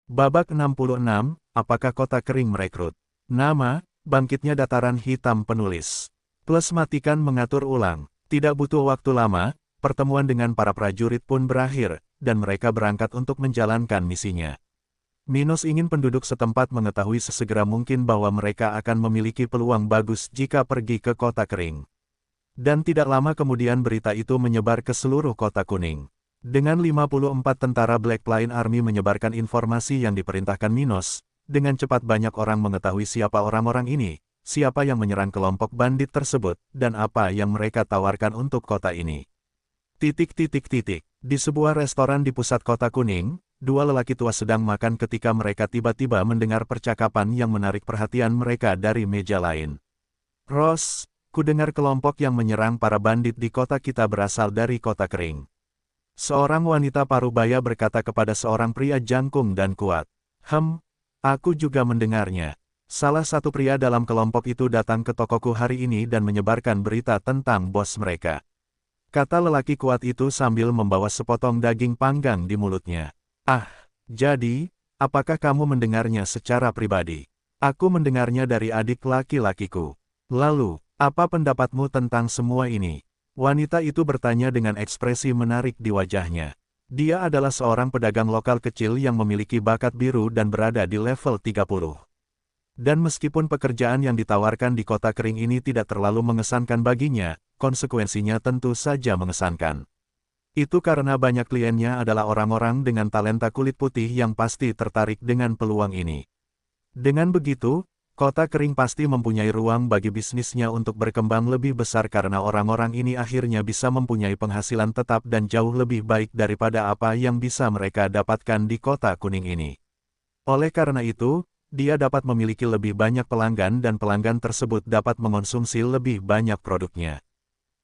Babak 66, apakah kota kering merekrut? Nama, bangkitnya dataran hitam penulis. Plus matikan mengatur ulang. Tidak butuh waktu lama, pertemuan dengan para prajurit pun berakhir, dan mereka berangkat untuk menjalankan misinya. Minos ingin penduduk setempat mengetahui sesegera mungkin bahwa mereka akan memiliki peluang bagus jika pergi ke kota kering. Dan tidak lama kemudian berita itu menyebar ke seluruh kota kuning. Dengan 54 tentara Black Plain Army menyebarkan informasi yang diperintahkan Minos, dengan cepat banyak orang mengetahui siapa orang-orang ini, siapa yang menyerang kelompok bandit tersebut, dan apa yang mereka tawarkan untuk kota ini. Di sebuah restoran di pusat kota kuning, dua lelaki tua sedang makan ketika mereka tiba-tiba mendengar percakapan yang menarik perhatian mereka dari meja lain. "Ross, ku dengar kelompok yang menyerang para bandit di kota kita berasal dari kota kering." Seorang wanita parubaya berkata kepada seorang pria jangkung dan kuat. Aku juga mendengarnya. Salah satu pria dalam kelompok itu datang ke tokoku hari ini dan menyebarkan berita tentang bos mereka. Kata lelaki kuat itu sambil membawa sepotong daging panggang di mulutnya. Jadi, apakah kamu mendengarnya secara pribadi? Aku mendengarnya dari adik laki-lakiku. Lalu, apa pendapatmu tentang semua ini? Wanita itu bertanya dengan ekspresi menarik di wajahnya. Dia adalah seorang pedagang lokal kecil yang memiliki bakat biru dan berada di level 30. Dan meskipun pekerjaan yang ditawarkan di kota kering ini tidak terlalu mengesankan baginya, konsekuensinya tentu saja mengesankan. Itu karena banyak kliennya adalah orang-orang dengan talenta kulit putih yang pasti tertarik dengan peluang ini. Dengan begitu, kota kering pasti mempunyai ruang bagi bisnisnya untuk berkembang lebih besar karena orang-orang ini akhirnya bisa mempunyai penghasilan tetap dan jauh lebih baik daripada apa yang bisa mereka dapatkan di kota kuning ini. Oleh karena itu, dia dapat memiliki lebih banyak pelanggan dan pelanggan tersebut dapat mengonsumsi lebih banyak produknya.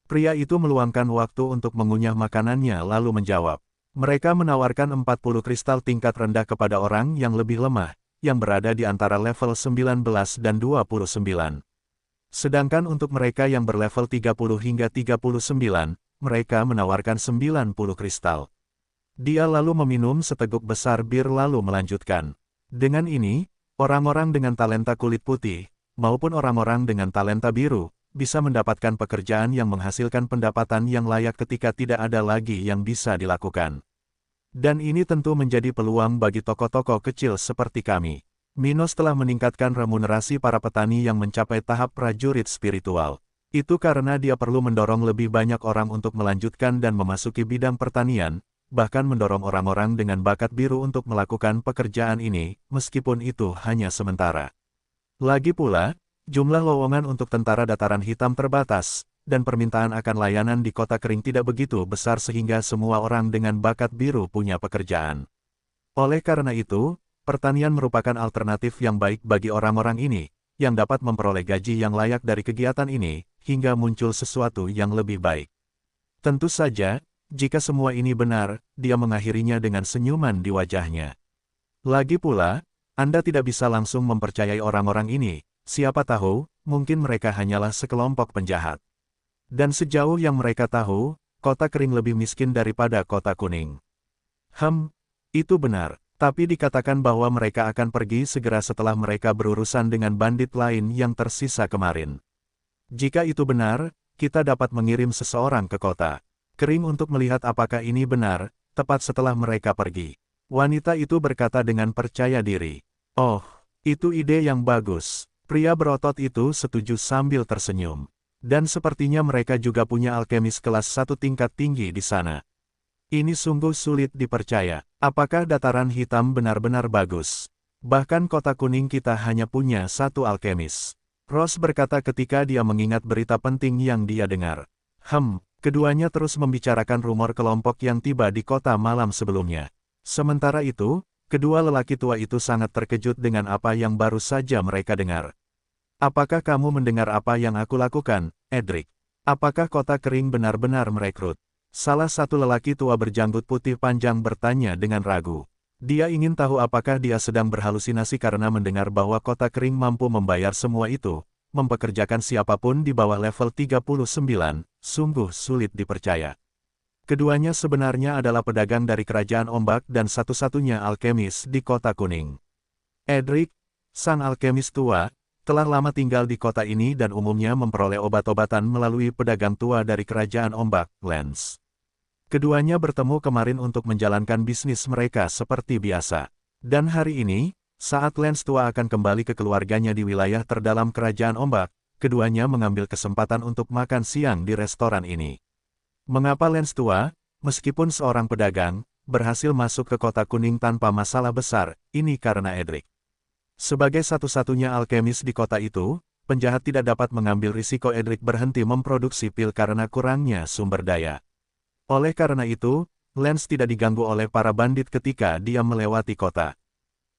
Pria itu meluangkan waktu untuk mengunyah makanannya lalu menjawab. Mereka menawarkan 40 kristal tingkat rendah kepada orang yang lebih lemah, yang berada di antara level 19 dan 29. Sedangkan untuk mereka yang berlevel 30 hingga 39, mereka menawarkan 90 kristal. Dia lalu meminum seteguk besar bir lalu melanjutkan. Dengan ini, orang-orang dengan talenta kulit putih, maupun orang-orang dengan talenta biru, bisa mendapatkan pekerjaan yang menghasilkan pendapatan yang layak ketika tidak ada lagi yang bisa dilakukan. Dan ini tentu menjadi peluang bagi toko-toko kecil seperti kami. Minos telah meningkatkan remunerasi para petani yang mencapai tahap prajurit spiritual. Itu karena dia perlu mendorong lebih banyak orang untuk melanjutkan dan memasuki bidang pertanian, bahkan mendorong orang-orang dengan bakat biru untuk melakukan pekerjaan ini, meskipun itu hanya sementara. Lagi pula, jumlah lowongan untuk tentara dataran hitam terbatas, dan permintaan akan layanan di kota kering tidak begitu besar sehingga semua orang dengan bakat biru punya pekerjaan. Oleh karena itu, pertanian merupakan alternatif yang baik bagi orang-orang ini, yang dapat memperoleh gaji yang layak dari kegiatan ini, hingga muncul sesuatu yang lebih baik. Tentu saja, jika semua ini benar, dia mengakhirinya dengan senyuman di wajahnya. Lagi pula, Anda tidak bisa langsung mempercayai orang-orang ini, siapa tahu, mungkin mereka hanyalah sekelompok penjahat. Dan sejauh yang mereka tahu, kota kering lebih miskin daripada kota kuning. Itu benar, tapi dikatakan bahwa mereka akan pergi segera setelah mereka berurusan dengan bandit lain yang tersisa kemarin. Jika itu benar, kita dapat mengirim seseorang ke kota kering untuk melihat apakah ini benar, tepat setelah mereka pergi. Wanita itu berkata dengan percaya diri. Oh, itu ide yang bagus. Pria berotot itu setuju sambil tersenyum. Dan sepertinya mereka juga punya alkemis kelas 1 tingkat tinggi di sana. Ini sungguh sulit dipercaya. Apakah dataran hitam benar-benar bagus? Bahkan kota kuning kita hanya punya satu alkemis. Ross berkata ketika dia mengingat berita penting yang dia dengar. Keduanya terus membicarakan rumor kelompok yang tiba di kota malam sebelumnya. Sementara itu, kedua lelaki tua itu sangat terkejut dengan apa yang baru saja mereka dengar. Apakah kamu mendengar apa yang aku lakukan, Edric? Apakah kota kering benar-benar merekrut? Salah satu lelaki tua berjanggut putih panjang bertanya dengan ragu. Dia ingin tahu apakah dia sedang berhalusinasi karena mendengar bahwa kota kering mampu membayar semua itu, mempekerjakan siapapun di bawah level 39, sungguh sulit dipercaya. Keduanya sebenarnya adalah pedagang dari Kerajaan Ombak dan satu-satunya alkemis di Kota Kuning. Edric, sang alkemis tua, telah lama tinggal di kota ini dan umumnya memperoleh obat-obatan melalui pedagang tua dari Kerajaan Ombak, Lance. Keduanya bertemu kemarin untuk menjalankan bisnis mereka seperti biasa. Dan hari ini, saat Lance tua akan kembali ke keluarganya di wilayah terdalam Kerajaan Ombak, keduanya mengambil kesempatan untuk makan siang di restoran ini. Mengapa Lance tua, meskipun seorang pedagang, berhasil masuk ke Kota Kuning tanpa masalah besar? Ini karena Edric. Sebagai satu-satunya alkemis di kota itu, penjahat tidak dapat mengambil risiko Edric berhenti memproduksi pil karena kurangnya sumber daya. Oleh karena itu, Lance tidak diganggu oleh para bandit ketika dia melewati kota.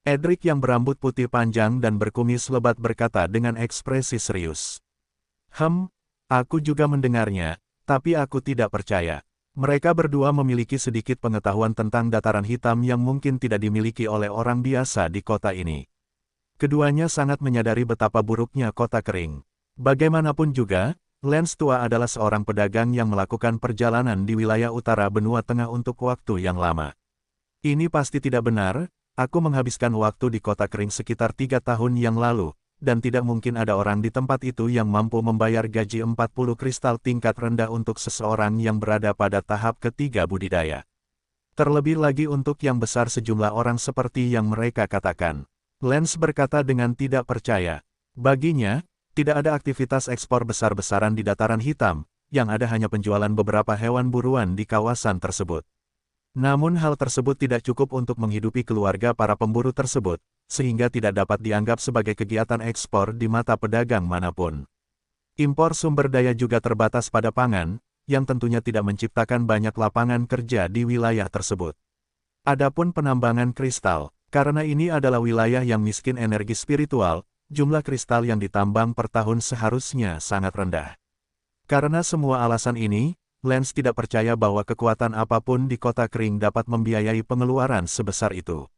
Edric yang berambut putih panjang dan berkumis lebat berkata dengan ekspresi serius. Aku juga mendengarnya, tapi aku tidak percaya. Mereka berdua memiliki sedikit pengetahuan tentang dataran hitam yang mungkin tidak dimiliki oleh orang biasa di kota ini. Keduanya sangat menyadari betapa buruknya kota kering. Bagaimanapun juga, Lance tua adalah seorang pedagang yang melakukan perjalanan di wilayah utara benua tengah untuk waktu yang lama. Ini pasti tidak benar, aku menghabiskan waktu di kota kering sekitar 3 tahun yang lalu, dan tidak mungkin ada orang di tempat itu yang mampu membayar gaji 40 kristal tingkat rendah untuk seseorang yang berada pada tahap ketiga budidaya. Terlebih lagi untuk yang besar sejumlah orang seperti yang mereka katakan. Lance berkata dengan tidak percaya. Baginya, tidak ada aktivitas ekspor besar-besaran di dataran hitam, yang ada hanya penjualan beberapa hewan buruan di kawasan tersebut. Namun hal tersebut tidak cukup untuk menghidupi keluarga para pemburu tersebut, sehingga tidak dapat dianggap sebagai kegiatan ekspor di mata pedagang manapun. Impor sumber daya juga terbatas pada pangan, yang tentunya tidak menciptakan banyak lapangan kerja di wilayah tersebut. Adapun penambangan kristal, karena ini adalah wilayah yang miskin energi spiritual, jumlah kristal yang ditambang per tahun seharusnya sangat rendah. Karena semua alasan ini, Lance tidak percaya bahwa kekuatan apapun di kota kering dapat membiayai pengeluaran sebesar itu.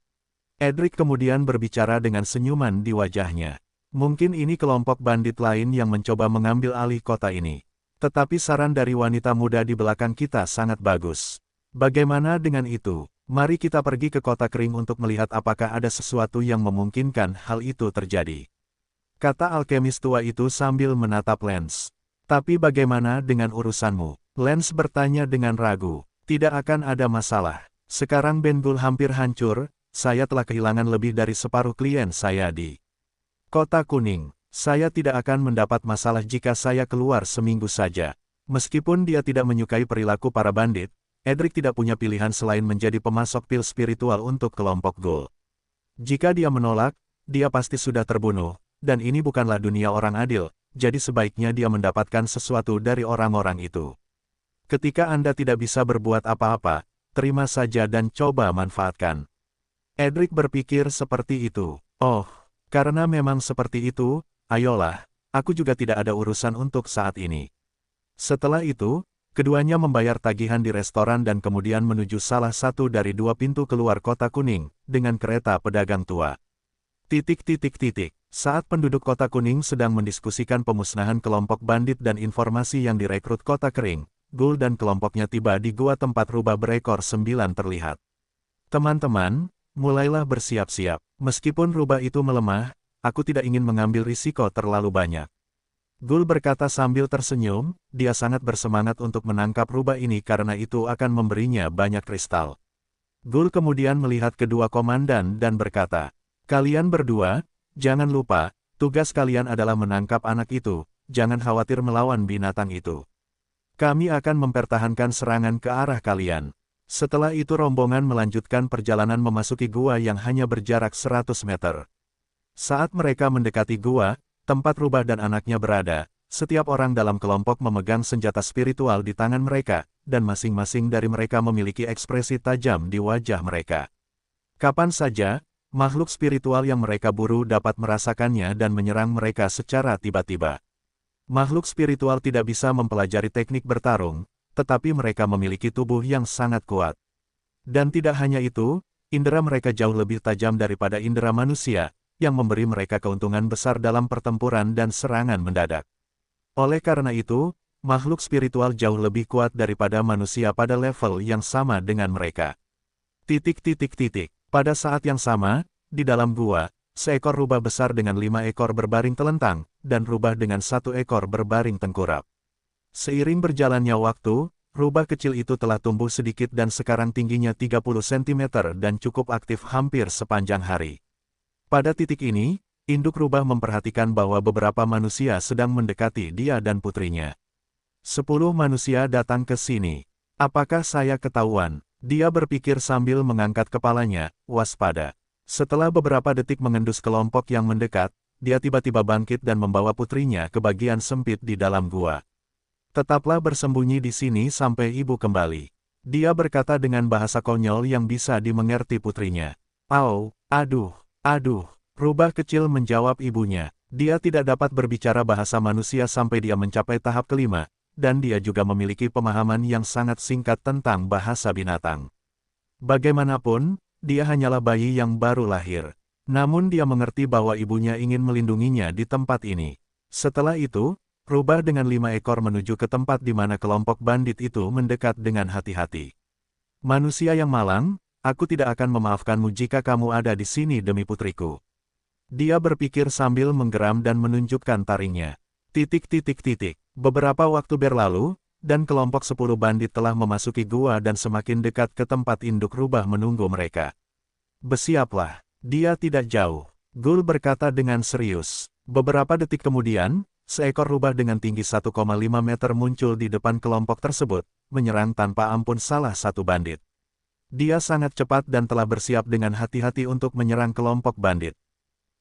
Edric kemudian berbicara dengan senyuman di wajahnya. Mungkin ini kelompok bandit lain yang mencoba mengambil alih kota ini. Tetapi saran dari wanita muda di belakang kita sangat bagus. Bagaimana dengan itu? Mari kita pergi ke kota kering untuk melihat apakah ada sesuatu yang memungkinkan hal itu terjadi. Kata alkemis tua itu sambil menatap Lance. Tapi bagaimana dengan urusanmu? Lance bertanya dengan ragu. Tidak akan ada masalah. Sekarang Bengul hampir hancur, saya telah kehilangan lebih dari separuh klien saya di Kota Kuning. Saya tidak akan mendapat masalah jika saya keluar seminggu saja. Meskipun dia tidak menyukai perilaku para bandit, Edric tidak punya pilihan selain menjadi pemasok pil spiritual untuk kelompok Ghoul. Jika dia menolak, dia pasti sudah terbunuh, dan ini bukanlah dunia orang adil, jadi sebaiknya dia mendapatkan sesuatu dari orang-orang itu. Ketika Anda tidak bisa berbuat apa-apa, terima saja dan coba manfaatkan. Edric berpikir seperti itu. Oh, karena memang seperti itu, ayolah, aku juga tidak ada urusan untuk saat ini. Setelah itu, keduanya membayar tagihan di restoran dan kemudian menuju salah satu dari 2 pintu keluar Kota Kuning, dengan kereta pedagang tua. Saat penduduk Kota Kuning sedang mendiskusikan pemusnahan kelompok bandit dan informasi yang direkrut Kota Kering, Ghoul dan kelompoknya tiba di gua tempat rubah berekor 9 terlihat. Teman-teman, mulailah bersiap-siap. Meskipun rubah itu melemah, aku tidak ingin mengambil risiko terlalu banyak. Ghoul berkata sambil tersenyum, dia sangat bersemangat untuk menangkap rubah ini karena itu akan memberinya banyak kristal. Ghoul kemudian melihat kedua komandan dan berkata, kalian berdua, jangan lupa, tugas kalian adalah menangkap anak itu, jangan khawatir melawan binatang itu. Kami akan mempertahankan serangan ke arah kalian. Setelah itu rombongan melanjutkan perjalanan memasuki gua yang hanya berjarak 100 meter. Saat mereka mendekati gua, tempat rubah dan anaknya berada, setiap orang dalam kelompok memegang senjata spiritual di tangan mereka, dan masing-masing dari mereka memiliki ekspresi tajam di wajah mereka. Kapan saja, makhluk spiritual yang mereka buru dapat merasakannya dan menyerang mereka secara tiba-tiba. Makhluk spiritual tidak bisa mempelajari teknik bertarung, tetapi mereka memiliki tubuh yang sangat kuat. Dan tidak hanya itu, indera mereka jauh lebih tajam daripada indera manusia, yang memberi mereka keuntungan besar dalam pertempuran dan serangan mendadak. Oleh karena itu, makhluk spiritual jauh lebih kuat daripada manusia pada level yang sama dengan mereka. Pada saat yang sama, di dalam gua, seekor rubah besar dengan 5 ekor berbaring telentang, dan rubah dengan 1 ekor berbaring tengkurap. Seiring berjalannya waktu, rubah kecil itu telah tumbuh sedikit dan sekarang tingginya 30 cm dan cukup aktif hampir sepanjang hari. Pada titik ini, induk rubah memperhatikan bahwa beberapa manusia sedang mendekati dia dan putrinya. 10 manusia datang ke sini. Apakah saya ketahuan? Dia berpikir sambil mengangkat kepalanya, waspada. Setelah beberapa detik mengendus kelompok yang mendekat, dia tiba-tiba bangkit dan membawa putrinya ke bagian sempit di dalam gua. Tetaplah bersembunyi di sini sampai ibu kembali. Dia berkata dengan bahasa konyol yang bisa dimengerti putrinya. Aduh. Rubah kecil menjawab ibunya. Dia tidak dapat berbicara bahasa manusia sampai dia mencapai tahap kelima, dan dia juga memiliki pemahaman yang sangat singkat tentang bahasa binatang. Bagaimanapun, dia hanyalah bayi yang baru lahir. Namun dia mengerti bahwa ibunya ingin melindunginya di tempat ini. Setelah itu, rubah dengan 5 ekor menuju ke tempat di mana kelompok bandit itu mendekat dengan hati-hati. Manusia yang malang, aku tidak akan memaafkanmu jika kamu ada di sini demi putriku. Dia berpikir sambil menggeram dan menunjukkan taringnya. Beberapa waktu berlalu, dan kelompok 10 bandit telah memasuki gua dan semakin dekat ke tempat induk rubah menunggu mereka. Bersiaplah, dia tidak jauh. Gul berkata dengan serius. Beberapa detik kemudian, seekor rubah dengan tinggi 1,5 meter muncul di depan kelompok tersebut, menyerang tanpa ampun salah satu bandit. Dia sangat cepat dan telah bersiap dengan hati-hati untuk menyerang kelompok bandit.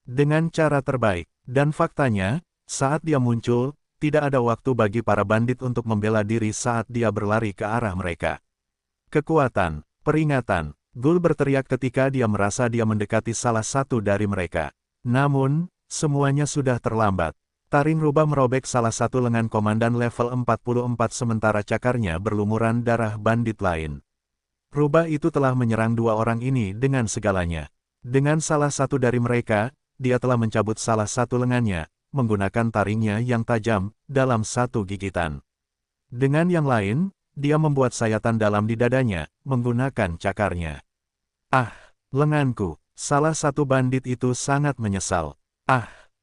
Dengan cara terbaik, dan faktanya, saat dia muncul, tidak ada waktu bagi para bandit untuk membela diri saat dia berlari ke arah mereka. Kekuatan, peringatan, Gul berteriak ketika dia merasa dia mendekati salah satu dari mereka. Namun, semuanya sudah terlambat. Taring rubah merobek salah satu lengan komandan level 44 sementara cakarnya berlumuran darah bandit lain. Rubah itu telah menyerang 2 orang ini dengan segalanya. Dengan salah satu dari mereka, dia telah mencabut salah satu lengannya, menggunakan taringnya yang tajam, dalam satu gigitan. Dengan yang lain, dia membuat sayatan dalam di dadanya, menggunakan cakarnya. Lenganku! Salah satu bandit itu sangat menyesal.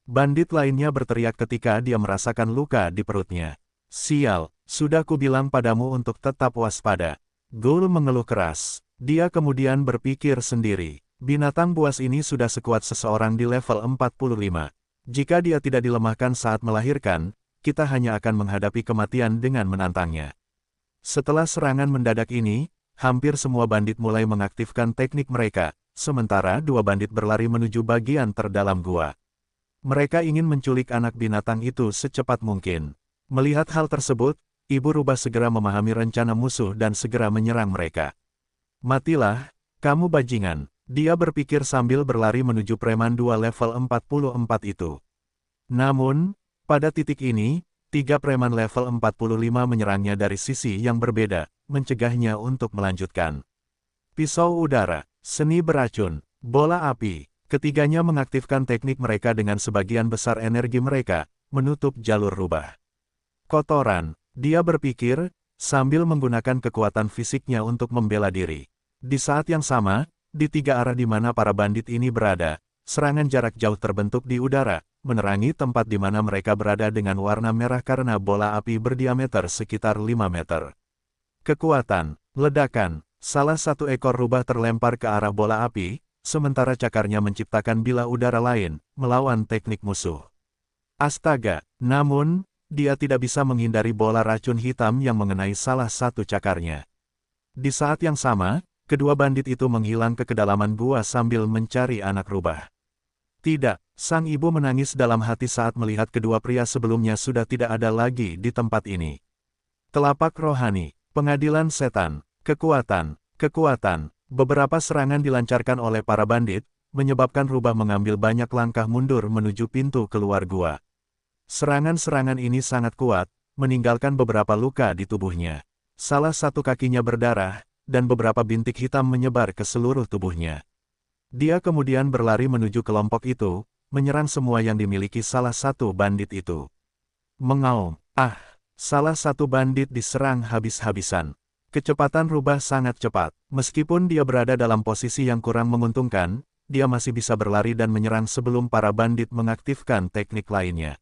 Bandit lainnya berteriak ketika dia merasakan luka di perutnya. Sial, sudah kubilang padamu untuk tetap waspada. Gul mengeluh keras. Dia kemudian berpikir sendiri. Binatang buas ini sudah sekuat seseorang di level 45. Jika dia tidak dilemahkan saat melahirkan, kita hanya akan menghadapi kematian dengan menantangnya. Setelah serangan mendadak ini, hampir semua bandit mulai mengaktifkan teknik mereka, sementara 2 bandit berlari menuju bagian terdalam gua. Mereka ingin menculik anak binatang itu secepat mungkin. Melihat hal tersebut, ibu rubah segera memahami rencana musuh dan segera menyerang mereka. Matilah, kamu bajingan. Dia berpikir sambil berlari menuju preman 2 level 44 itu. Namun, pada titik ini, 3 preman level 45 menyerangnya dari sisi yang berbeda, mencegahnya untuk melanjutkan. Pisau udara, seni beracun, bola api, ketiganya mengaktifkan teknik mereka dengan sebagian besar energi mereka, menutup jalur rubah. Kotoran, dia berpikir, sambil menggunakan kekuatan fisiknya untuk membela diri. Di saat yang sama, di 3 arah di mana para bandit ini berada, serangan jarak jauh terbentuk di udara, menerangi tempat di mana mereka berada dengan warna merah karena bola api berdiameter sekitar 5 meter. Kekuatan, ledakan, salah satu ekor rubah terlempar ke arah bola api, sementara cakarnya menciptakan bilah udara lain, melawan teknik musuh. Astaga, namun, dia tidak bisa menghindari bola racun hitam yang mengenai salah satu cakarnya. Di saat yang sama, kedua bandit itu menghilang ke kedalaman gua sambil mencari anak rubah. Tidak, sang ibu menangis dalam hati saat melihat kedua pria sebelumnya sudah tidak ada lagi di tempat ini. Telapak rohani, pengadilan setan, kekuatan. Beberapa serangan dilancarkan oleh para bandit, menyebabkan rubah mengambil banyak langkah mundur menuju pintu keluar gua. Serangan-serangan ini sangat kuat, meninggalkan beberapa luka di tubuhnya. Salah satu kakinya berdarah, dan beberapa bintik hitam menyebar ke seluruh tubuhnya. Dia kemudian berlari menuju kelompok itu, menyerang semua yang dimiliki salah satu bandit itu. Mengaum, Salah satu bandit diserang habis-habisan. Kecepatan rubah sangat cepat. Meskipun dia berada dalam posisi yang kurang menguntungkan, dia masih bisa berlari dan menyerang sebelum para bandit mengaktifkan teknik lainnya.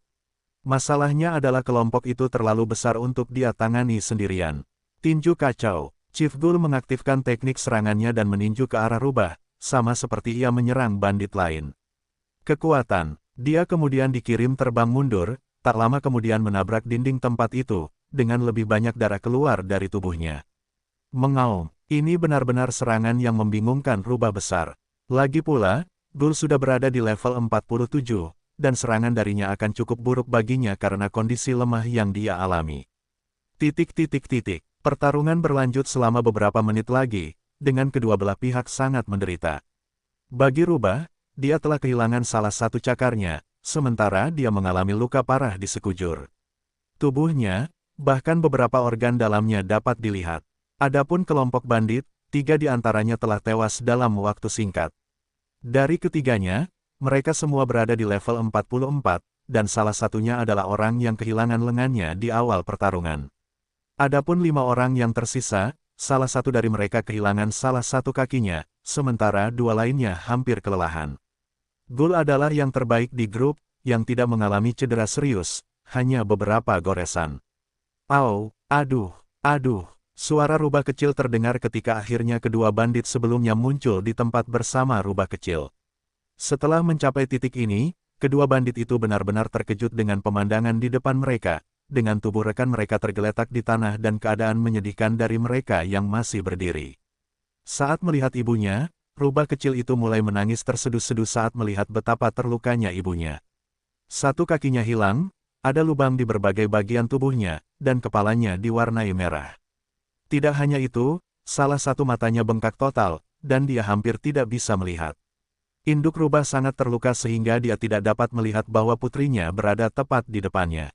Masalahnya adalah kelompok itu terlalu besar untuk dia tangani sendirian. Tinju kacau. Chief Ghoul mengaktifkan teknik serangannya dan meninju ke arah rubah, sama seperti ia menyerang bandit lain. Kekuatan. Dia kemudian dikirim terbang mundur, tak lama kemudian menabrak dinding tempat itu, dengan lebih banyak darah keluar dari tubuhnya. Mengaum, ini benar-benar serangan yang membingungkan rubah besar. Lagi pula, Ghoul sudah berada di level 47, dan serangan darinya akan cukup buruk baginya karena kondisi lemah yang dia alami. Pertarungan berlanjut selama beberapa menit lagi, dengan kedua belah pihak sangat menderita. Bagi rubah, dia telah kehilangan salah satu cakarnya, sementara dia mengalami luka parah di sekujur tubuhnya, bahkan beberapa organ dalamnya dapat dilihat. Adapun kelompok bandit, 3 di antaranya telah tewas dalam waktu singkat. Dari ketiganya, mereka semua berada di level 44, dan salah satunya adalah orang yang kehilangan lengannya di awal pertarungan. Adapun 5 orang yang tersisa, salah satu dari mereka kehilangan salah satu kakinya, sementara 2 lainnya hampir kelelahan. Ghoul adalah yang terbaik di grup, yang tidak mengalami cedera serius, hanya beberapa goresan. Aduh. Suara rubah kecil terdengar ketika akhirnya kedua bandit sebelumnya muncul di tempat bersama rubah kecil. Setelah mencapai titik ini, kedua bandit itu benar-benar terkejut dengan pemandangan di depan mereka, dengan tubuh rekan mereka tergeletak di tanah dan keadaan menyedihkan dari mereka yang masih berdiri. Saat melihat ibunya, rubah kecil itu mulai menangis terseduh-seduh saat melihat betapa terlukanya ibunya. Satu kakinya hilang, ada lubang di berbagai bagian tubuhnya, dan kepalanya diwarnai merah. Tidak hanya itu, salah satu matanya bengkak total, dan dia hampir tidak bisa melihat. Induk rubah sangat terluka sehingga dia tidak dapat melihat bahwa putrinya berada tepat di depannya.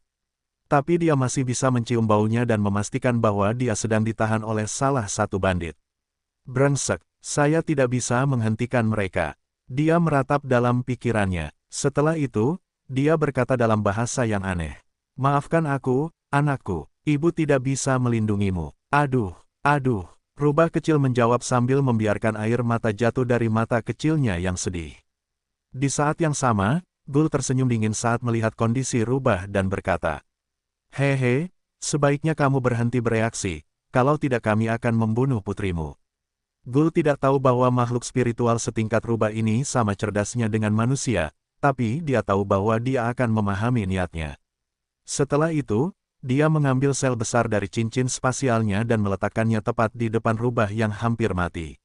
Tapi dia masih bisa mencium baunya dan memastikan bahwa dia sedang ditahan oleh salah satu bandit. Brengsek, saya tidak bisa menghentikan mereka. Dia meratap dalam pikirannya. Setelah itu, dia berkata dalam bahasa yang aneh. Maafkan aku, anakku, ibu tidak bisa melindungimu. Aduh. Rubah kecil menjawab sambil membiarkan air mata jatuh dari mata kecilnya yang sedih. Di saat yang sama, Ghoul tersenyum dingin saat melihat kondisi rubah dan berkata, Hehe, sebaiknya kamu berhenti bereaksi, kalau tidak kami akan membunuh putrimu. Ghoul tidak tahu bahwa makhluk spiritual setingkat rubah ini sama cerdasnya dengan manusia, tapi dia tahu bahwa dia akan memahami niatnya. Setelah itu, dia mengambil sel besar dari cincin spasialnya dan meletakkannya tepat di depan rubah yang hampir mati.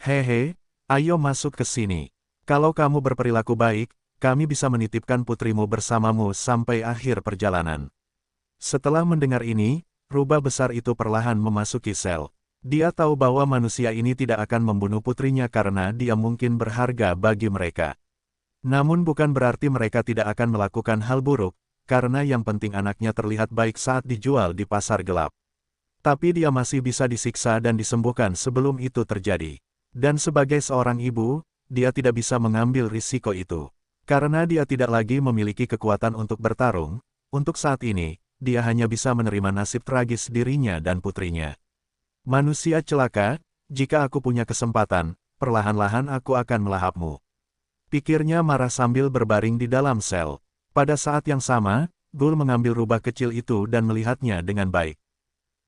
Hehe, ayo masuk ke sini. Kalau kamu berperilaku baik, kami bisa menitipkan putrimu bersamamu sampai akhir perjalanan. Setelah mendengar ini, rubah besar itu perlahan memasuki sel. Dia tahu bahwa manusia ini tidak akan membunuh putrinya karena dia mungkin berharga bagi mereka. Namun bukan berarti mereka tidak akan melakukan hal buruk, karena yang penting anaknya terlihat baik saat dijual di pasar gelap. Tapi dia masih bisa disiksa dan disembuhkan sebelum itu terjadi. Dan sebagai seorang ibu, dia tidak bisa mengambil risiko itu. Karena dia tidak lagi memiliki kekuatan untuk bertarung, untuk saat ini, dia hanya bisa menerima nasib tragis dirinya dan putrinya. Manusia celaka, jika aku punya kesempatan, perlahan-lahan aku akan melahapmu. Pikirnya marah sambil berbaring di dalam sel. Pada saat yang sama, Ghoul mengambil rubah kecil itu dan melihatnya dengan baik.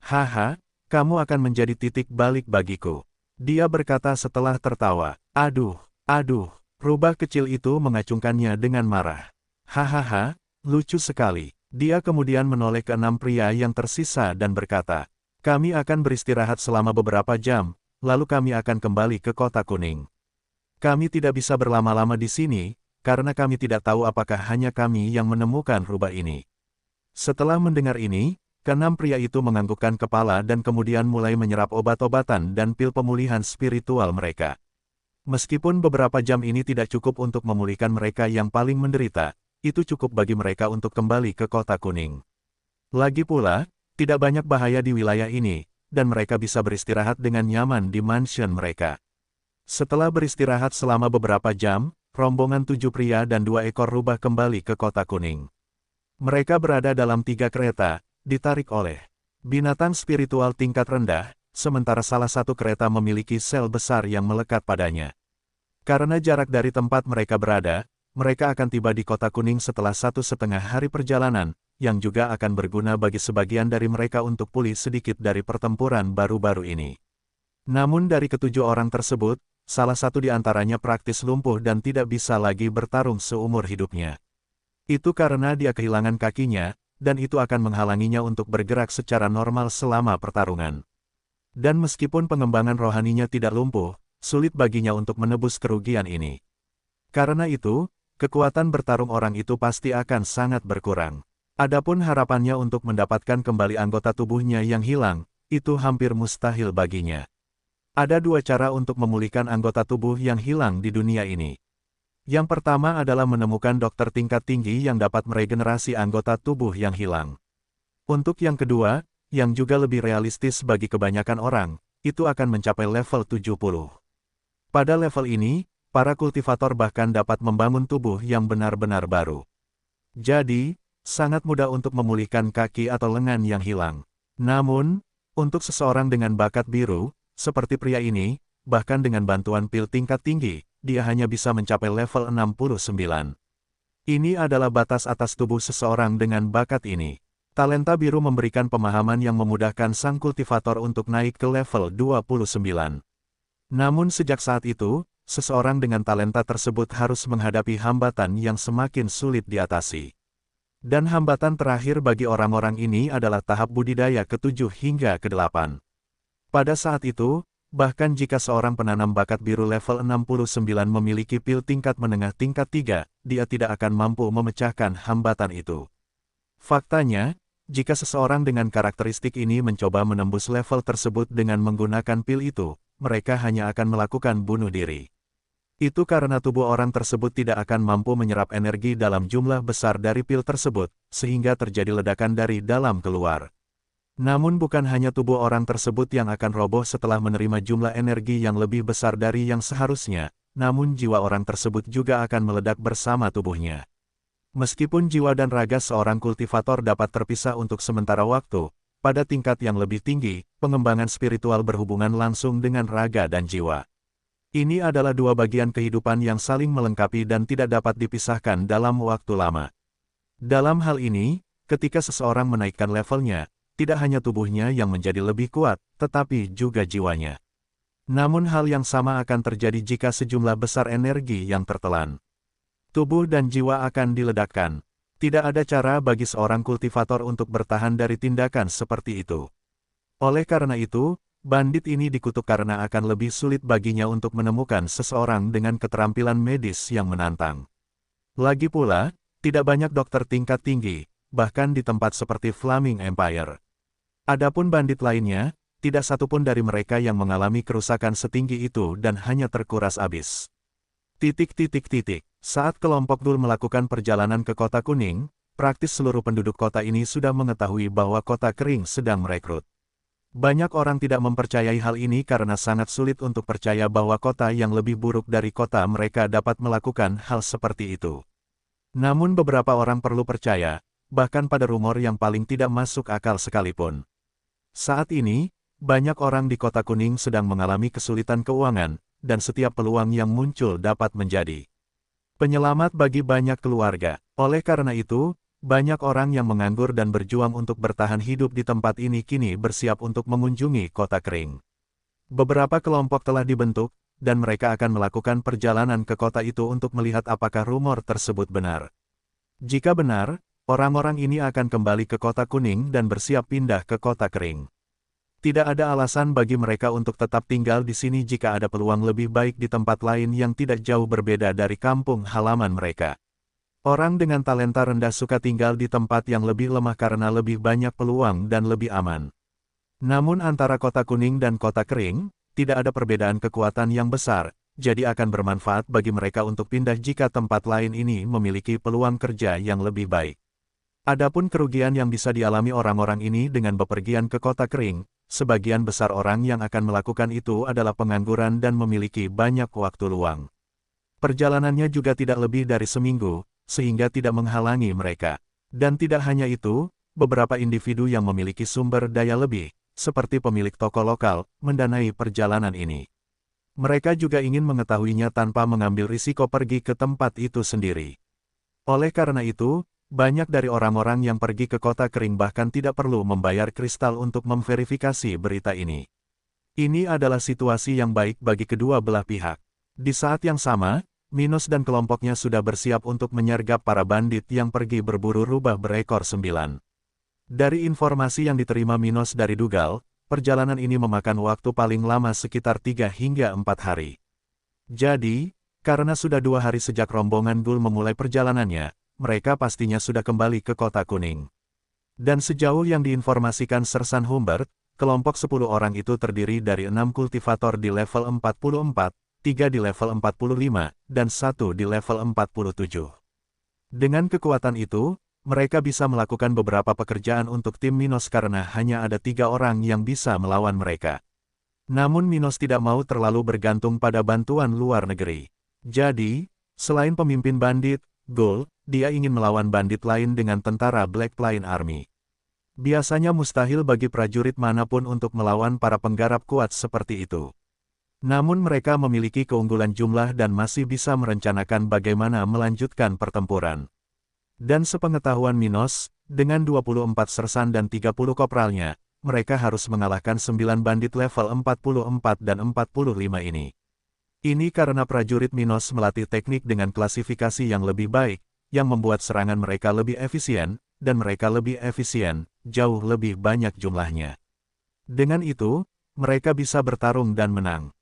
Haha, kamu akan menjadi titik balik bagiku. Dia berkata setelah tertawa. Aduh, rubah kecil itu mengacungkannya dengan marah. Hahaha, lucu sekali. Dia kemudian menoleh ke 6 pria yang tersisa dan berkata, kami akan beristirahat selama beberapa jam, lalu kami akan kembali ke Kota Kuning. Kami tidak bisa berlama-lama di sini, karena kami tidak tahu apakah hanya kami yang menemukan rubah ini. Setelah mendengar ini, ke-6 pria itu menganggukkan kepala dan kemudian mulai menyerap obat-obatan dan pil pemulihan spiritual mereka. Meskipun beberapa jam ini tidak cukup untuk memulihkan mereka yang paling menderita, itu cukup bagi mereka untuk kembali ke Kota Kuning. Lagi pula, tidak banyak bahaya di wilayah ini, dan mereka bisa beristirahat dengan nyaman di mansion mereka. Setelah beristirahat selama beberapa jam, rombongan 7 pria dan 2 ekor rubah kembali ke Kota Kuning. Mereka berada dalam 3 kereta, ditarik oleh binatang spiritual tingkat rendah, sementara salah satu kereta memiliki sel besar yang melekat padanya. Karena jarak dari tempat mereka berada, mereka akan tiba di Kota Kuning setelah 1,5 hari perjalanan, yang juga akan berguna bagi sebagian dari mereka untuk pulih sedikit dari pertempuran baru-baru ini. Namun dari ketujuh orang tersebut, salah satu di antaranya praktis lumpuh dan tidak bisa lagi bertarung seumur hidupnya. Itu karena dia kehilangan kakinya, dan itu akan menghalanginya untuk bergerak secara normal selama pertarungan. Dan meskipun pengembangan rohaninya tidak lumpuh, sulit baginya untuk menebus kerugian ini. Karena itu, kekuatan bertarung orang itu pasti akan sangat berkurang. Adapun harapannya untuk mendapatkan kembali anggota tubuhnya yang hilang, itu hampir mustahil baginya. Ada dua cara untuk memulihkan anggota tubuh yang hilang di dunia ini. Yang pertama adalah menemukan dokter tingkat tinggi yang dapat meregenerasi anggota tubuh yang hilang. Untuk yang kedua, yang juga lebih realistis bagi kebanyakan orang, itu akan mencapai level 70. Pada level ini, para kultivator bahkan dapat membangun tubuh yang benar-benar baru. Jadi, sangat mudah untuk memulihkan kaki atau lengan yang hilang. Namun, untuk seseorang dengan bakat biru, seperti pria ini, bahkan dengan bantuan pil tingkat tinggi, dia hanya bisa mencapai level 69. Ini adalah batas atas tubuh seseorang dengan bakat ini. Talenta biru memberikan pemahaman yang memudahkan sang kultivator untuk naik ke level 29. Namun sejak saat itu, seseorang dengan talenta tersebut harus menghadapi hambatan yang semakin sulit diatasi. Dan hambatan terakhir bagi orang-orang ini adalah tahap budidaya ke-7 hingga ke-8. Pada saat itu, bahkan jika seorang penanam bakat biru level 69 memiliki pil tingkat menengah tingkat 3, dia tidak akan mampu memecahkan hambatan itu. Faktanya, jika seseorang dengan karakteristik ini mencoba menembus level tersebut dengan menggunakan pil itu, mereka hanya akan melakukan bunuh diri. Itu karena tubuh orang tersebut tidak akan mampu menyerap energi dalam jumlah besar dari pil tersebut, sehingga terjadi ledakan dari dalam keluar. Namun bukan hanya tubuh orang tersebut yang akan roboh setelah menerima jumlah energi yang lebih besar dari yang seharusnya, namun jiwa orang tersebut juga akan meledak bersama tubuhnya. Meskipun jiwa dan raga seorang kultivator dapat terpisah untuk sementara waktu, pada tingkat yang lebih tinggi, pengembangan spiritual berhubungan langsung dengan raga dan jiwa. Ini adalah dua bagian kehidupan yang saling melengkapi dan tidak dapat dipisahkan dalam waktu lama. Dalam hal ini, ketika seseorang menaikkan levelnya, tidak hanya tubuhnya yang menjadi lebih kuat, tetapi juga jiwanya. Namun hal yang sama akan terjadi jika sejumlah besar energi yang tertelan. Tubuh dan jiwa akan diledakkan. Tidak ada cara bagi seorang kultivator untuk bertahan dari tindakan seperti itu. Oleh karena itu, bandit ini dikutuk karena akan lebih sulit baginya untuk menemukan seseorang dengan keterampilan medis yang menantang. Lagi pula, tidak banyak dokter tingkat tinggi, bahkan di tempat seperti Flaming Empire. Adapun bandit lainnya, tidak satupun dari mereka yang mengalami kerusakan setinggi itu dan hanya terkuras habis. Saat kelompok Dul melakukan perjalanan ke Kota Kuning, praktis seluruh penduduk kota ini sudah mengetahui bahwa Kota Kering sedang merekrut. Banyak orang tidak mempercayai hal ini karena sangat sulit untuk percaya bahwa kota yang lebih buruk dari kota mereka dapat melakukan hal seperti itu. Namun beberapa orang perlu percaya, bahkan pada rumor yang paling tidak masuk akal sekalipun. Saat ini, banyak orang di Kota Kuning sedang mengalami kesulitan keuangan, dan setiap peluang yang muncul dapat menjadi penyelamat bagi banyak keluarga. Oleh karena itu, banyak orang yang menganggur dan berjuang untuk bertahan hidup di tempat ini kini bersiap untuk mengunjungi Kota Kering. Beberapa kelompok telah dibentuk, dan mereka akan melakukan perjalanan ke kota itu untuk melihat apakah rumor tersebut benar. Jika benar, orang-orang ini akan kembali ke Kota Kuning dan bersiap pindah ke Kota Kering. Tidak ada alasan bagi mereka untuk tetap tinggal di sini jika ada peluang lebih baik di tempat lain yang tidak jauh berbeda dari kampung halaman mereka. Orang dengan talenta rendah suka tinggal di tempat yang lebih lemah karena lebih banyak peluang dan lebih aman. Namun antara Kota Kuning dan Kota Kering, tidak ada perbedaan kekuatan yang besar, jadi akan bermanfaat bagi mereka untuk pindah jika tempat lain ini memiliki peluang kerja yang lebih baik. Adapun kerugian yang bisa dialami orang-orang ini dengan bepergian ke Kota Kering, sebagian besar orang yang akan melakukan itu adalah pengangguran dan memiliki banyak waktu luang. Perjalanannya juga tidak lebih dari seminggu, sehingga tidak menghalangi mereka. Dan tidak hanya itu, beberapa individu yang memiliki sumber daya lebih, seperti pemilik toko lokal, mendanai perjalanan ini. Mereka juga ingin mengetahuinya tanpa mengambil risiko pergi ke tempat itu sendiri. Oleh karena itu, banyak dari orang-orang yang pergi ke kota kering bahkan tidak perlu membayar kristal untuk memverifikasi berita ini. Ini adalah situasi yang baik bagi kedua belah pihak. Di saat yang sama, Minos dan kelompoknya sudah bersiap untuk menyergap para bandit yang pergi berburu rubah berekor 9. Dari informasi yang diterima Minos dari Dougal, perjalanan ini memakan waktu paling lama sekitar 3 hingga 4 hari. Jadi, karena sudah 2 hari sejak rombongan Ghoul memulai perjalanannya, mereka pastinya sudah kembali ke Kota Kuning. Dan sejauh yang diinformasikan Sersan Humbert, kelompok 10 orang itu terdiri dari 6 kultivator di level 44, 3 di level 45, dan 1 di level 47. Dengan kekuatan itu, mereka bisa melakukan beberapa pekerjaan untuk tim Minos karena hanya ada 3 orang yang bisa melawan mereka. Namun Minos tidak mau terlalu bergantung pada bantuan luar negeri. Jadi, selain pemimpin bandit, Ghoul, dia ingin melawan bandit lain dengan tentara Black Plain Army. Biasanya mustahil bagi prajurit manapun untuk melawan para penggarap kuat seperti itu. Namun mereka memiliki keunggulan jumlah dan masih bisa merencanakan bagaimana melanjutkan pertempuran. Dan sepengetahuan Minos, dengan 24 sersan dan 30 kopralnya, mereka harus mengalahkan 9 bandit level 44 dan 45 ini. Ini karena prajurit Minos melatih teknik dengan klasifikasi yang lebih baik, yang membuat serangan mereka lebih efisien, dan mereka lebih efisien, jauh lebih banyak jumlahnya. Dengan itu, mereka bisa bertarung dan menang.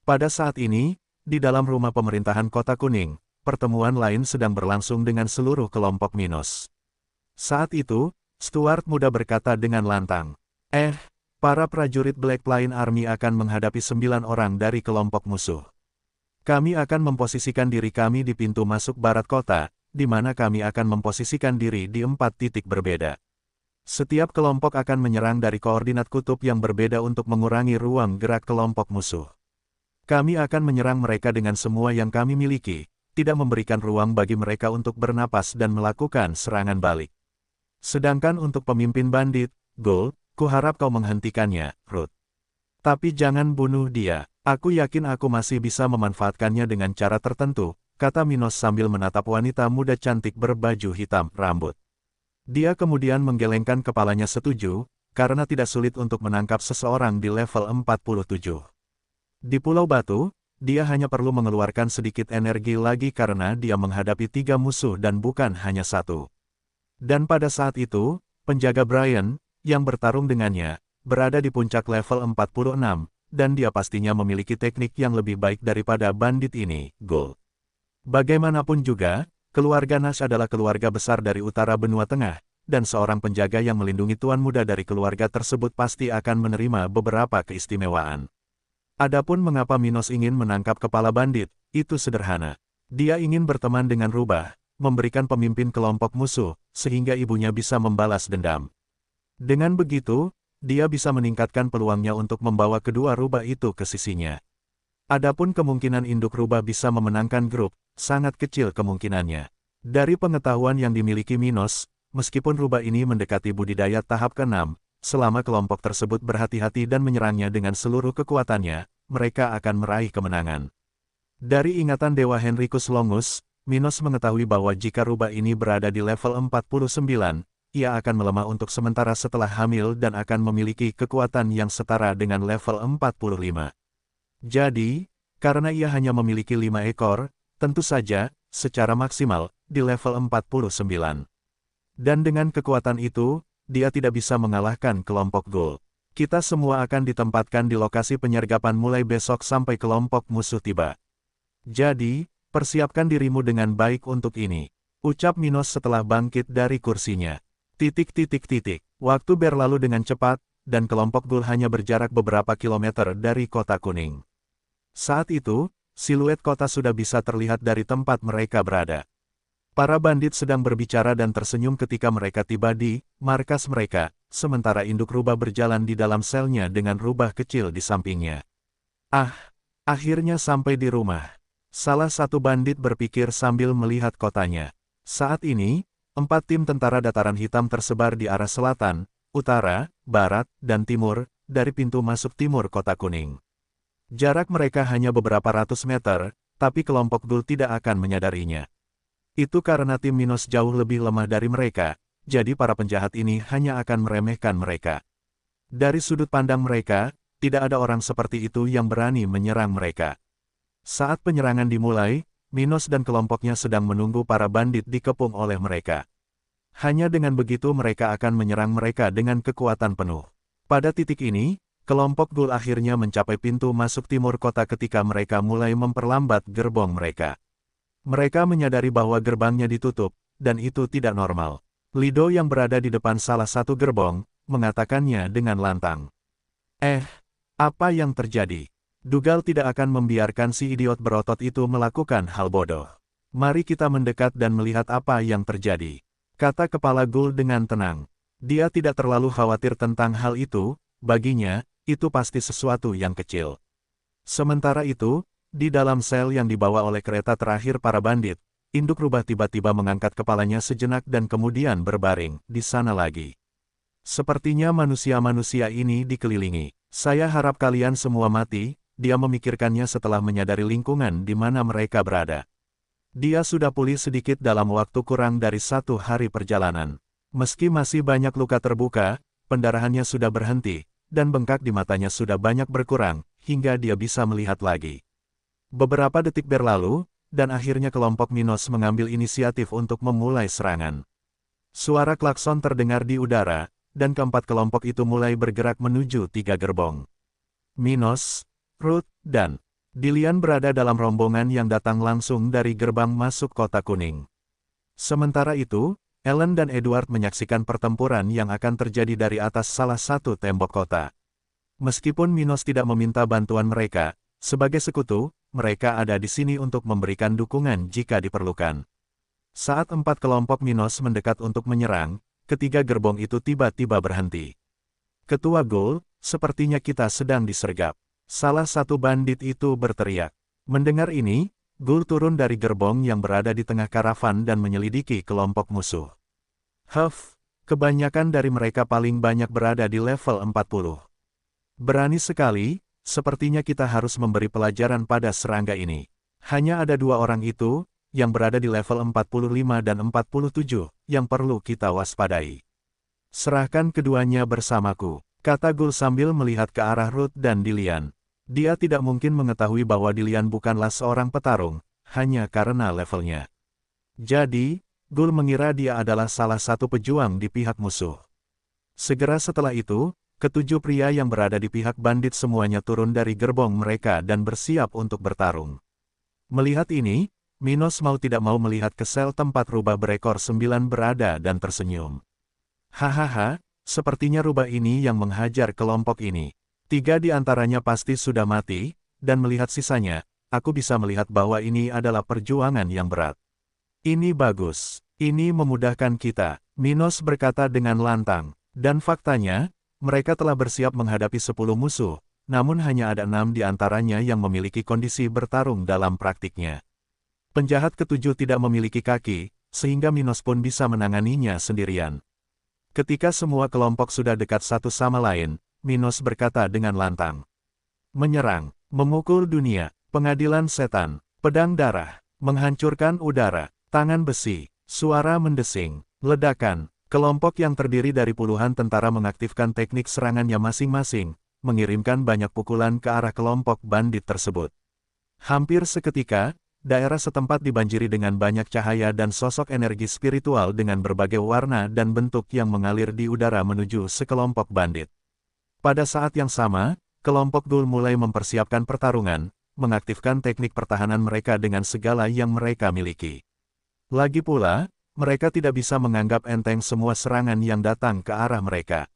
Pada saat ini, di dalam rumah pemerintahan Kota Kuning, pertemuan lain sedang berlangsung dengan seluruh kelompok Minos. Saat itu, Stuart muda berkata dengan lantang, para prajurit Black Plain Army akan menghadapi 9 orang dari kelompok musuh. Kami akan memposisikan diri kami di pintu masuk barat kota, di mana kami akan memposisikan diri di 4 titik berbeda. Setiap kelompok akan menyerang dari koordinat kutub yang berbeda untuk mengurangi ruang gerak kelompok musuh. Kami akan menyerang mereka dengan semua yang kami miliki, tidak memberikan ruang bagi mereka untuk bernapas dan melakukan serangan balik. Sedangkan untuk pemimpin bandit, Ghoul, kuharap kau menghentikannya, Ruth. Tapi jangan bunuh dia. Aku yakin aku masih bisa memanfaatkannya dengan cara tertentu, kata Minos sambil menatap wanita muda cantik berbaju hitam rambut. Dia kemudian menggelengkan kepalanya setuju, karena tidak sulit untuk menangkap seseorang di level 47. Di Pulau Batu, dia hanya perlu mengeluarkan sedikit energi lagi karena dia menghadapi 3 musuh dan bukan hanya 1. Dan pada saat itu, penjaga Brian, yang bertarung dengannya, berada di puncak level 46, dan dia pastinya memiliki teknik yang lebih baik daripada bandit ini, Ghoul. Bagaimanapun juga, keluarga Nash adalah keluarga besar dari utara benua tengah, dan seorang penjaga yang melindungi tuan muda dari keluarga tersebut pasti akan menerima beberapa keistimewaan. Adapun mengapa Minos ingin menangkap kepala bandit, itu sederhana. Dia ingin berteman dengan rubah, memberikan pemimpin kelompok musuh, sehingga ibunya bisa membalas dendam. Dengan begitu, dia bisa meningkatkan peluangnya untuk membawa kedua rubah itu ke sisinya. Adapun kemungkinan induk rubah bisa memenangkan grup, sangat kecil kemungkinannya. Dari pengetahuan yang dimiliki Minos, meskipun rubah ini mendekati budidaya tahap ke-6, selama kelompok tersebut berhati-hati dan menyerangnya dengan seluruh kekuatannya, mereka akan meraih kemenangan. Dari ingatan Dewa Henricus Longus, Minos mengetahui bahwa jika rubah ini berada di level 49, ia akan melemah untuk sementara setelah hamil dan akan memiliki kekuatan yang setara dengan level 45. Jadi, karena ia hanya memiliki 5 ekor, tentu saja, secara maksimal, di level 49. Dan dengan kekuatan itu, dia tidak bisa mengalahkan kelompok Ghoul. Kita semua akan ditempatkan di lokasi penyergapan mulai besok sampai kelompok musuh tiba. Jadi, persiapkan dirimu dengan baik untuk ini, ucap Minos setelah bangkit dari kursinya. Waktu berlalu dengan cepat, dan kelompok Ghoul hanya berjarak beberapa kilometer dari Kota Kuning. Saat itu, siluet kota sudah bisa terlihat dari tempat mereka berada. Para bandit sedang berbicara dan tersenyum ketika mereka tiba di markas mereka, sementara induk rubah berjalan di dalam selnya dengan rubah kecil di sampingnya. Akhirnya sampai di rumah. Salah satu bandit berpikir sambil melihat kotanya. Saat ini, 4 tim tentara dataran hitam tersebar di arah selatan, utara, barat, dan timur, dari pintu masuk timur Kota Kuning. Jarak mereka hanya beberapa ratus meter, tapi kelompok Ghoul tidak akan menyadarinya. Itu karena tim Minos jauh lebih lemah dari mereka, jadi para penjahat ini hanya akan meremehkan mereka. Dari sudut pandang mereka, tidak ada orang seperti itu yang berani menyerang mereka. Saat penyerangan dimulai, Minos dan kelompoknya sedang menunggu para bandit dikepung oleh mereka. Hanya dengan begitu mereka akan menyerang mereka dengan kekuatan penuh. Pada titik ini, kelompok Ghoul akhirnya mencapai pintu masuk timur kota ketika mereka mulai memperlambat gerbong mereka. Mereka menyadari bahwa gerbangnya ditutup, dan itu tidak normal. Lido yang berada di depan salah satu gerbong, mengatakannya dengan lantang. Apa yang terjadi? Dougal tidak akan membiarkan si idiot berotot itu melakukan hal bodoh. Mari kita mendekat dan melihat apa yang terjadi, kata kepala Ghoul dengan tenang. Dia tidak terlalu khawatir tentang hal itu, baginya, itu pasti sesuatu yang kecil. Sementara itu, di dalam sel yang dibawa oleh kereta terakhir para bandit, induk rubah tiba-tiba mengangkat kepalanya sejenak dan kemudian berbaring di sana lagi. Sepertinya manusia-manusia ini dikelilingi. Saya harap kalian semua mati, dia memikirkannya setelah menyadari lingkungan di mana mereka berada. Dia sudah pulih sedikit dalam waktu kurang dari 1 hari perjalanan. Meski masih banyak luka terbuka, pendarahannya sudah berhenti, dan bengkak di matanya sudah banyak berkurang, hingga dia bisa melihat lagi. Beberapa detik berlalu, dan akhirnya kelompok Minos mengambil inisiatif untuk memulai serangan. Suara klakson terdengar di udara, dan keempat kelompok itu mulai bergerak menuju 3 gerbong. Minos, Ruth, dan Dillian berada dalam rombongan yang datang langsung dari gerbang masuk Kota Kuning. Sementara itu, Ellen dan Edward menyaksikan pertempuran yang akan terjadi dari atas salah satu tembok kota. Meskipun Minos tidak meminta bantuan mereka, sebagai sekutu, mereka ada di sini untuk memberikan dukungan jika diperlukan. Saat 4 kelompok Minos mendekat untuk menyerang, ketiga gerbong itu tiba-tiba berhenti. Ketua Ghoul, sepertinya kita sedang disergap. Salah satu bandit itu berteriak. Mendengar ini, Ghoul turun dari gerbong yang berada di tengah karavan dan menyelidiki kelompok musuh. Kebanyakan dari mereka paling banyak berada di level 40. Berani sekali, sepertinya kita harus memberi pelajaran pada serangga ini. Hanya ada 2 orang itu, yang berada di level 45 dan 47, yang perlu kita waspadai. Serahkan keduanya bersamaku, kata Ghoul sambil melihat ke arah Ruth dan Dillian. Dia tidak mungkin mengetahui bahwa Dillian bukanlah seorang petarung, hanya karena levelnya. Jadi, Ghoul mengira dia adalah salah satu pejuang di pihak musuh. Segera setelah itu, ketujuh pria yang berada di pihak bandit semuanya turun dari gerbong mereka dan bersiap untuk bertarung. Melihat ini, Minos mau tidak mau melihat ke sel tempat rubah berekor 9 berada dan tersenyum. Hahaha, sepertinya rubah ini yang menghajar kelompok ini. 3 di antaranya pasti sudah mati, dan melihat sisanya, aku bisa melihat bahwa ini adalah perjuangan yang berat. Ini bagus, ini memudahkan kita, Minos berkata dengan lantang. Dan faktanya, mereka telah bersiap menghadapi 10 musuh, namun hanya ada 6 di antaranya yang memiliki kondisi bertarung dalam praktiknya. Penjahat ketujuh tidak memiliki kaki, sehingga Minos pun bisa menanganinya sendirian. Ketika semua kelompok sudah dekat satu sama lain, Minos berkata dengan lantang. Menyerang, memukul dunia, pengadilan setan, pedang darah, menghancurkan udara, tangan besi, suara mendesing, ledakan. Kelompok yang terdiri dari puluhan tentara mengaktifkan teknik serangannya masing-masing, mengirimkan banyak pukulan ke arah kelompok bandit tersebut. Hampir seketika, daerah setempat dibanjiri dengan banyak cahaya dan sosok energi spiritual dengan berbagai warna dan bentuk yang mengalir di udara menuju sekelompok bandit. Pada saat yang sama, kelompok Ghoul mulai mempersiapkan pertarungan, mengaktifkan teknik pertahanan mereka dengan segala yang mereka miliki. Lagi pula, mereka tidak bisa menganggap enteng semua serangan yang datang ke arah mereka.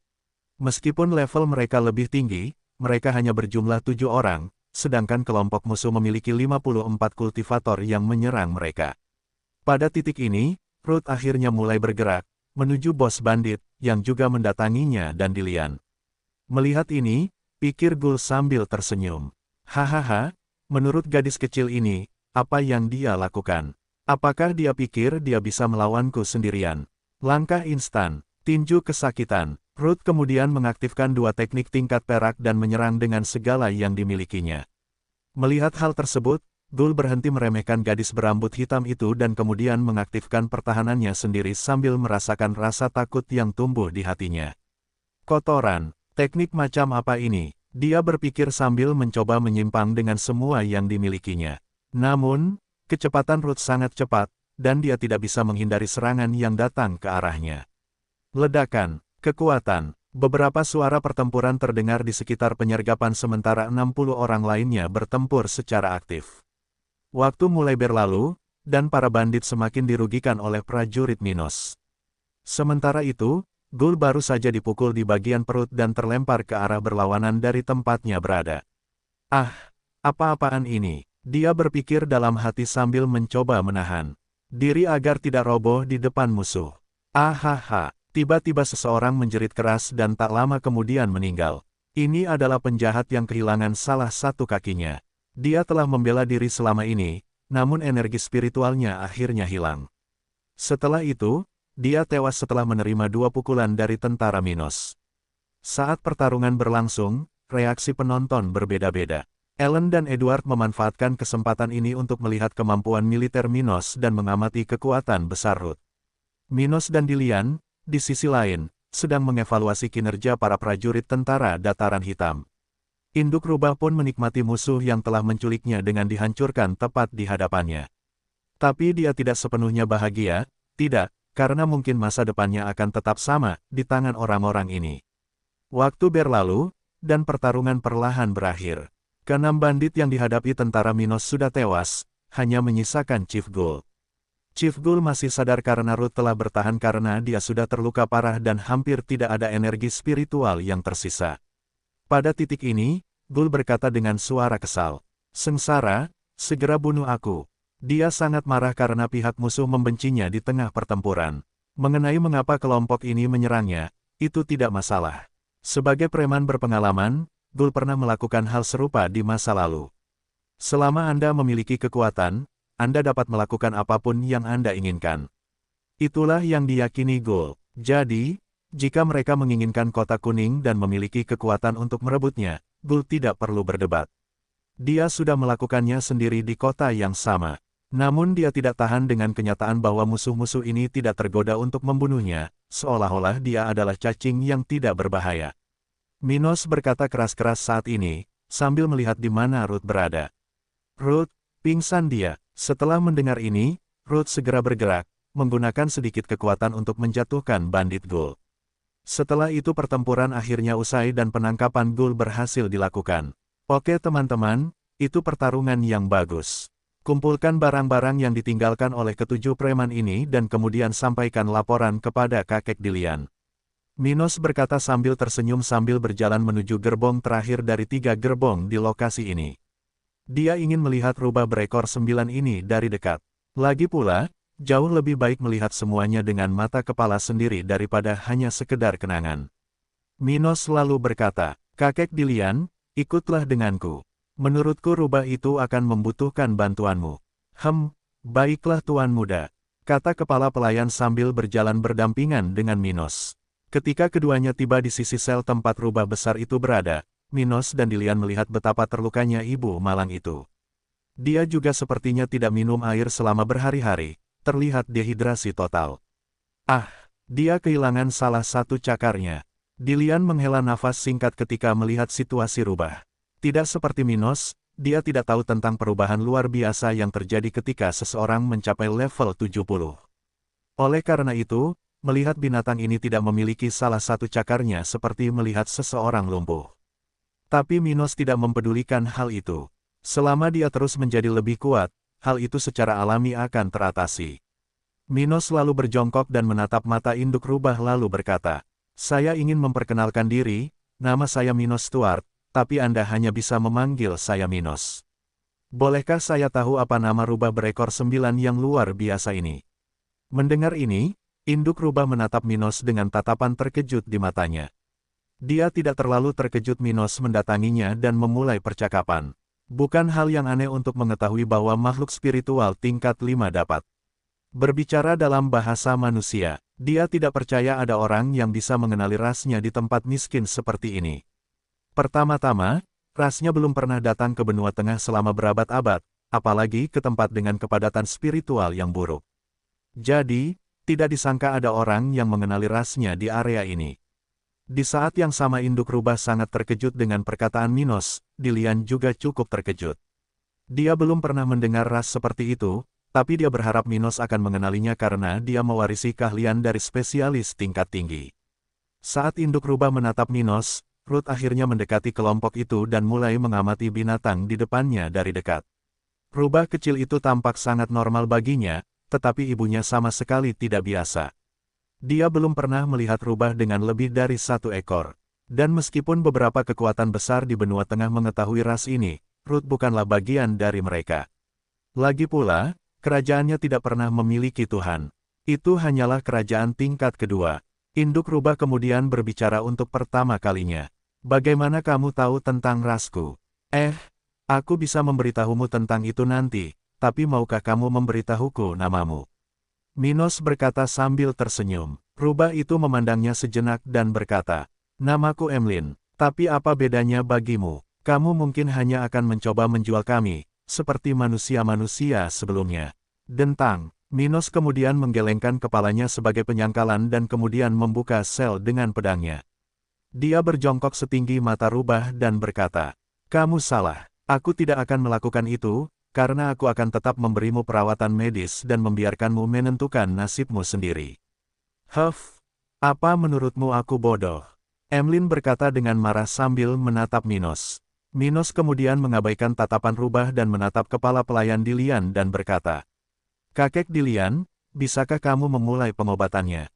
Meskipun level mereka lebih tinggi, mereka hanya berjumlah 7 orang, sedangkan kelompok musuh memiliki 54 kultivator yang menyerang mereka. Pada titik ini, Ruth akhirnya mulai bergerak, menuju bos bandit, yang juga mendatanginya dan Dillian. Melihat ini, pikir Ghoul sambil tersenyum. Hahaha, menurut gadis kecil ini, apa yang dia lakukan? Apakah dia pikir dia bisa melawanku sendirian? Langkah instan, tinju kesakitan. Ruth kemudian mengaktifkan dua teknik tingkat perak dan menyerang dengan segala yang dimilikinya. Melihat hal tersebut, Ghoul berhenti meremehkan gadis berambut hitam itu dan kemudian mengaktifkan pertahanannya sendiri sambil merasakan rasa takut yang tumbuh di hatinya. Kotoran, teknik macam apa ini? Dia berpikir sambil mencoba menyimpang dengan semua yang dimilikinya. Namun, kecepatan Ruth sangat cepat, dan dia tidak bisa menghindari serangan yang datang ke arahnya. Ledakan, kekuatan, beberapa suara pertempuran terdengar di sekitar penyergapan sementara 60 orang lainnya bertempur secara aktif. Waktu mulai berlalu, dan para bandit semakin dirugikan oleh prajurit Minos. Sementara itu, Ghoul baru saja dipukul di bagian perut dan terlempar ke arah berlawanan dari tempatnya berada. Ah, apa-apaan ini? Dia berpikir dalam hati sambil mencoba menahan diri agar tidak roboh di depan musuh. Ahaha, tiba-tiba seseorang menjerit keras dan tak lama kemudian meninggal. Ini adalah penjahat yang kehilangan salah satu kakinya. Dia telah membela diri selama ini, namun energi spiritualnya akhirnya hilang. Setelah itu, dia tewas setelah menerima 2 pukulan dari tentara Minos. Saat pertarungan berlangsung, reaksi penonton berbeda-beda. Ellen dan Edward memanfaatkan kesempatan ini untuk melihat kemampuan militer Minos dan mengamati kekuatan besar Ruth. Minos dan Dilian, di sisi lain, sedang mengevaluasi kinerja para prajurit tentara dataran hitam. Induk rubah pun menikmati musuh yang telah menculiknya dengan dihancurkan tepat di hadapannya. Tapi dia tidak sepenuhnya bahagia, tidak, karena mungkin masa depannya akan tetap sama di tangan orang-orang ini. Waktu berlalu, dan pertarungan perlahan berakhir. Keenam bandit yang dihadapi tentara Minos sudah tewas, hanya menyisakan Chief Ghoul. Chief Ghoul masih sadar karena Ruth telah bertahan karena dia sudah terluka parah dan hampir tidak ada energi spiritual yang tersisa. Pada titik ini, Ghoul berkata dengan suara kesal, "Sengsara, segera bunuh aku." Dia sangat marah karena pihak musuh membencinya di tengah pertempuran. Mengenai mengapa kelompok ini menyerangnya, itu tidak masalah. Sebagai preman berpengalaman, Ghoul pernah melakukan hal serupa di masa lalu. Selama Anda memiliki kekuatan, Anda dapat melakukan apapun yang Anda inginkan. Itulah yang diyakini Ghoul. Jadi, jika mereka menginginkan kota kuning dan memiliki kekuatan untuk merebutnya, Ghoul tidak perlu berdebat. Dia sudah melakukannya sendiri di kota yang sama. Namun dia tidak tahan dengan kenyataan bahwa musuh-musuh ini tidak tergoda untuk membunuhnya, seolah-olah dia adalah cacing yang tidak berbahaya. Minos berkata keras-keras saat ini, sambil melihat di mana Ruth berada. "Ruth, pingsan dia." Setelah mendengar ini, Ruth segera bergerak, menggunakan sedikit kekuatan untuk menjatuhkan bandit Ghoul. Setelah itu pertempuran akhirnya usai dan penangkapan Ghoul berhasil dilakukan. Oke teman-teman, itu pertarungan yang bagus. Kumpulkan barang-barang yang ditinggalkan oleh ketujuh preman ini dan kemudian sampaikan laporan kepada kakek Dilian. Minos berkata sambil tersenyum sambil berjalan menuju gerbong terakhir dari 3 gerbong di lokasi ini. Dia ingin melihat rubah berekor 9 ini dari dekat. Lagi pula, jauh lebih baik melihat semuanya dengan mata kepala sendiri daripada hanya sekedar kenangan. Minos lalu berkata, "Kakek Dilian, ikutlah denganku. Menurutku rubah itu akan membutuhkan bantuanmu." Baiklah Tuan Muda," kata kepala pelayan sambil berjalan berdampingan dengan Minos. Ketika keduanya tiba di sisi sel tempat rubah besar itu berada, Minos dan Dilian melihat betapa terlukanya ibu malang itu. Dia juga sepertinya tidak minum air selama berhari-hari, terlihat dehidrasi total. Ah, dia kehilangan salah satu cakarnya. Dilian menghela nafas singkat ketika melihat situasi rubah. Tidak seperti Minos, dia tidak tahu tentang perubahan luar biasa yang terjadi ketika seseorang mencapai level 70. Oleh karena itu, melihat binatang ini tidak memiliki salah satu cakarnya seperti melihat seseorang lumpuh. Tapi Minos tidak mempedulikan hal itu. Selama dia terus menjadi lebih kuat, hal itu secara alami akan teratasi. Minos lalu berjongkok dan menatap mata induk rubah lalu berkata, "Saya ingin memperkenalkan diri, nama saya Minos Stuart, tapi Anda hanya bisa memanggil saya Minos. Bolehkah saya tahu apa nama rubah berekor 9 yang luar biasa ini?" Mendengar ini, induk rubah menatap Minos dengan tatapan terkejut di matanya. Dia tidak terlalu terkejut Minos mendatanginya dan memulai percakapan. Bukan hal yang aneh untuk mengetahui bahwa makhluk spiritual tingkat 5 dapat Berbicara dalam bahasa manusia, dia tidak percaya ada orang yang bisa mengenali rasnya di tempat miskin seperti ini. Pertama-tama, rasnya belum pernah datang ke benua tengah selama berabad-abad, apalagi ke tempat dengan kepadatan spiritual yang buruk. Jadi, tidak disangka ada orang yang mengenali rasnya di area ini. Di saat yang sama induk rubah sangat terkejut dengan perkataan Minos, Dilian juga cukup terkejut. Dia belum pernah mendengar ras seperti itu, tapi dia berharap Minos akan mengenalinya karena dia mewarisi keahlian dari spesialis tingkat tinggi. Saat induk rubah menatap Minos, Ruth akhirnya mendekati kelompok itu dan mulai mengamati binatang di depannya dari dekat. Rubah kecil itu tampak sangat normal baginya, tetapi ibunya sama sekali tidak biasa. Dia belum pernah melihat rubah dengan lebih dari satu ekor. Dan meskipun beberapa kekuatan besar di benua tengah mengetahui ras ini, Ruth bukanlah bagian dari mereka. Lagi pula, kerajaannya tidak pernah memiliki Tuhan. Itu hanyalah kerajaan tingkat kedua. Induk rubah kemudian berbicara untuk pertama kalinya. Bagaimana kamu tahu tentang rasku? Aku bisa memberitahumu tentang itu nanti, tapi maukah kamu memberitahuku namamu? Minos berkata sambil tersenyum. Rubah itu memandangnya sejenak dan berkata, namaku Emlyn, tapi apa bedanya bagimu? Kamu mungkin hanya akan mencoba menjual kami, seperti manusia-manusia sebelumnya. Dentang, Minos kemudian menggelengkan kepalanya sebagai penyangkalan dan kemudian membuka sel dengan pedangnya. Dia berjongkok setinggi mata rubah dan berkata, kamu salah, aku tidak akan melakukan itu, karena aku akan tetap memberimu perawatan medis dan membiarkanmu menentukan nasibmu sendiri. Apa menurutmu aku bodoh? Emlyn berkata dengan marah sambil menatap Minos. Minos kemudian mengabaikan tatapan rubah dan menatap kepala pelayan Dilian dan berkata, kakek Dilian, bisakah kamu memulai pengobatannya?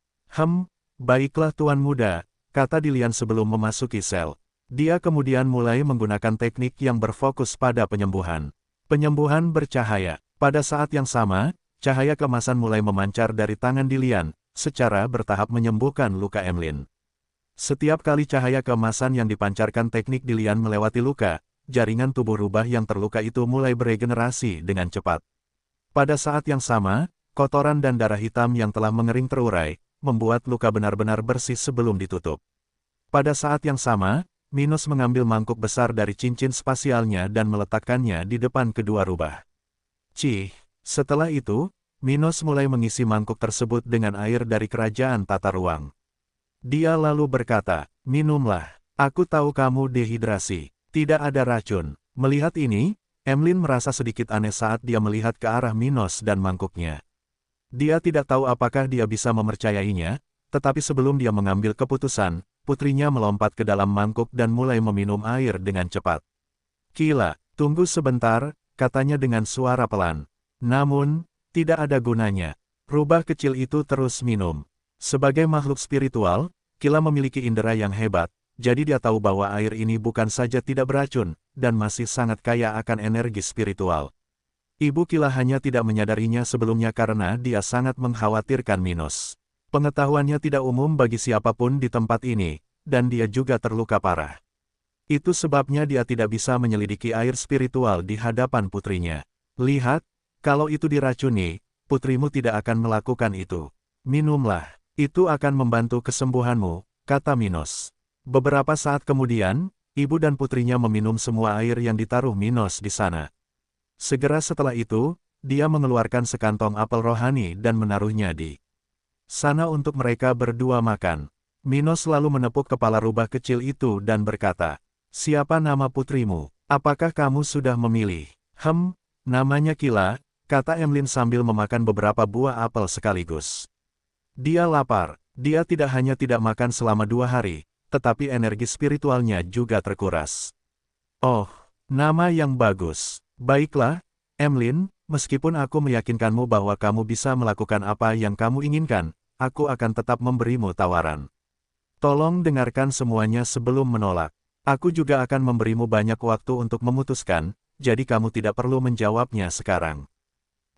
Baiklah tuan muda, kata Dilian sebelum memasuki sel. Dia kemudian mulai menggunakan teknik yang berfokus pada penyembuhan. Penyembuhan bercahaya. Pada saat yang sama, cahaya kemasan mulai memancar dari tangan Dilian, secara bertahap menyembuhkan luka Emlyn. Setiap kali cahaya keemasan yang dipancarkan teknik Dilian melewati luka, jaringan tubuh rubah yang terluka itu mulai beregenerasi dengan cepat. Pada saat yang sama, kotoran dan darah hitam yang telah mengering terurai, membuat luka benar-benar bersih sebelum ditutup. Pada saat yang sama, Minos mengambil mangkuk besar dari cincin spasialnya dan meletakkannya di depan kedua rubah. Setelah itu, Minos mulai mengisi mangkuk tersebut dengan air dari kerajaan tata ruang. Dia lalu berkata, minumlah, aku tahu kamu dehidrasi, tidak ada racun. Melihat ini, Emlyn merasa sedikit aneh saat dia melihat ke arah Minos dan mangkuknya. Dia tidak tahu apakah dia bisa mempercayainya, tetapi sebelum dia mengambil keputusan, putrinya melompat ke dalam mangkuk dan mulai meminum air dengan cepat. Kila, tunggu sebentar, katanya dengan suara pelan. Namun, tidak ada gunanya. Rubah kecil itu terus minum. Sebagai makhluk spiritual, Kila memiliki indera yang hebat, jadi dia tahu bahwa air ini bukan saja tidak beracun, dan masih sangat kaya akan energi spiritual. Ibu Kila hanya tidak menyadarinya sebelumnya karena dia sangat mengkhawatirkan Minos. Pengetahuannya tidak umum bagi siapapun di tempat ini, dan dia juga terluka parah. Itu sebabnya dia tidak bisa menyelidiki air spiritual di hadapan putrinya. Lihat, kalau itu diracuni, putrimu tidak akan melakukan itu. Minumlah. Itu akan membantu kesembuhanmu, kata Minos. Beberapa saat kemudian, ibu dan putrinya meminum semua air yang ditaruh Minos di sana. Segera setelah itu, dia mengeluarkan sekantong apel rohani dan menaruhnya di sana untuk mereka berdua makan. Minos lalu menepuk kepala rubah kecil itu dan berkata, siapa nama putrimu? Apakah kamu sudah memilih? Namanya Kila, kata Emlyn sambil memakan beberapa buah apel sekaligus. Dia lapar, dia tidak hanya tidak makan selama 2 hari, tetapi energi spiritualnya juga terkuras. Oh, nama yang bagus. Baiklah, Emlyn, meskipun aku meyakinkanmu bahwa kamu bisa melakukan apa yang kamu inginkan, aku akan tetap memberimu tawaran. Tolong dengarkan semuanya sebelum menolak. Aku juga akan memberimu banyak waktu untuk memutuskan, jadi kamu tidak perlu menjawabnya sekarang.